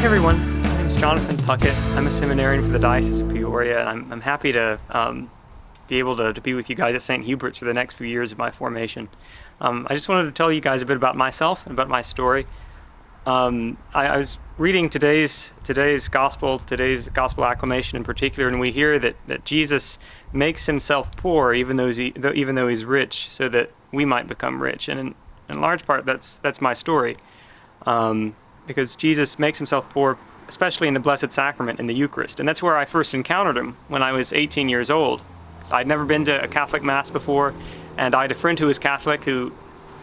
Hey everyone, my name is Jonathan Puckett. I'm a seminarian for the Diocese of Peoria, and I'm happy to be able to be with you guys at Saint Hubert's for the next few years of my formation. I just wanted to tell you guys a bit about myself and about my story. I was reading today's gospel acclamation in particular, and we hear that Jesus makes himself poor even though he's rich, so that we might become rich. And in large part, that's my story, because Jesus makes himself poor, especially in the Blessed Sacrament in the Eucharist, and that's where I first encountered him when I was 18 years old. So I'd never been to a Catholic Mass before, and I had a friend who was Catholic who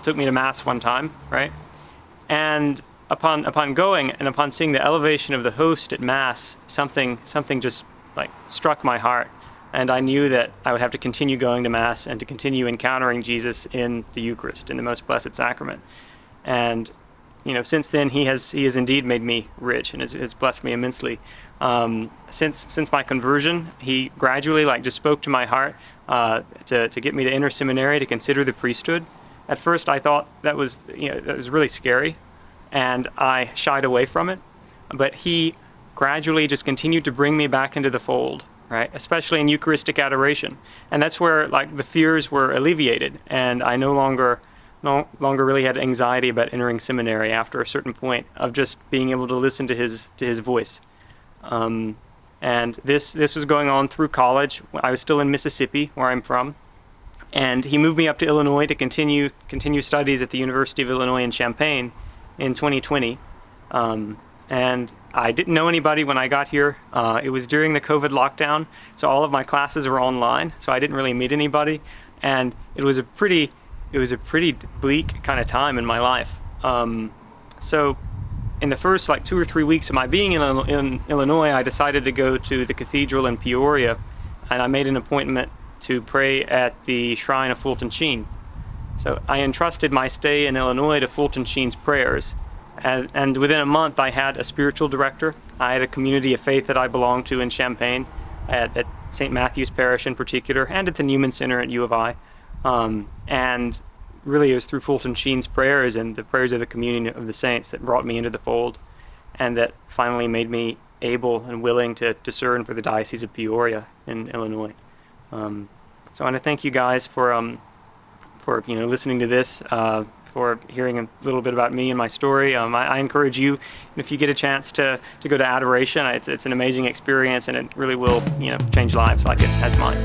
took me to Mass one time, right? And upon going and upon seeing the elevation of the host at Mass, something just like struck my heart, and I knew that I would have to continue going to Mass and to continue encountering Jesus in the Eucharist, in the Most Blessed Sacrament. And since then he has indeed made me rich and has blessed me immensely. Since my conversion, he gradually just spoke to my heart to get me to enter seminary, to consider the priesthood. At first, I thought that was really scary, and I shied away from it. But he gradually just continued to bring me back into the fold, right? Especially in Eucharistic adoration, and that's where the fears were alleviated, and I no longer really had anxiety about entering seminary after a certain point of just being able to listen to his voice. And this was going on through college. I was still in Mississippi, where I'm from, and he moved me up to Illinois to continue studies at the University of Illinois in Champaign in 2020. And I didn't know anybody when I got here. It was during the COVID lockdown, so all of my classes were online, so I didn't really meet anybody, and it was a pretty bleak kind of time in my life. So in the first 2 or 3 weeks of my being in Illinois, I decided to go to the cathedral in Peoria, and I made an appointment to pray at the shrine of Fulton Sheen. So I entrusted my stay in Illinois to Fulton Sheen's prayers, and within a month I had a spiritual director. I had a community of faith that I belonged to in Champaign, at St. Matthew's Parish in particular, and at the Newman Center at U of I. And really it was through Fulton Sheen's prayers and the prayers of the communion of the saints that brought me into the fold, and that finally made me able and willing to discern for the Diocese of Peoria in Illinois. So I want to thank you guys for listening to this, for hearing a little bit about me and my story. I encourage you, if you get a chance to go to adoration, it's an amazing experience, and it really will change lives like it has mine.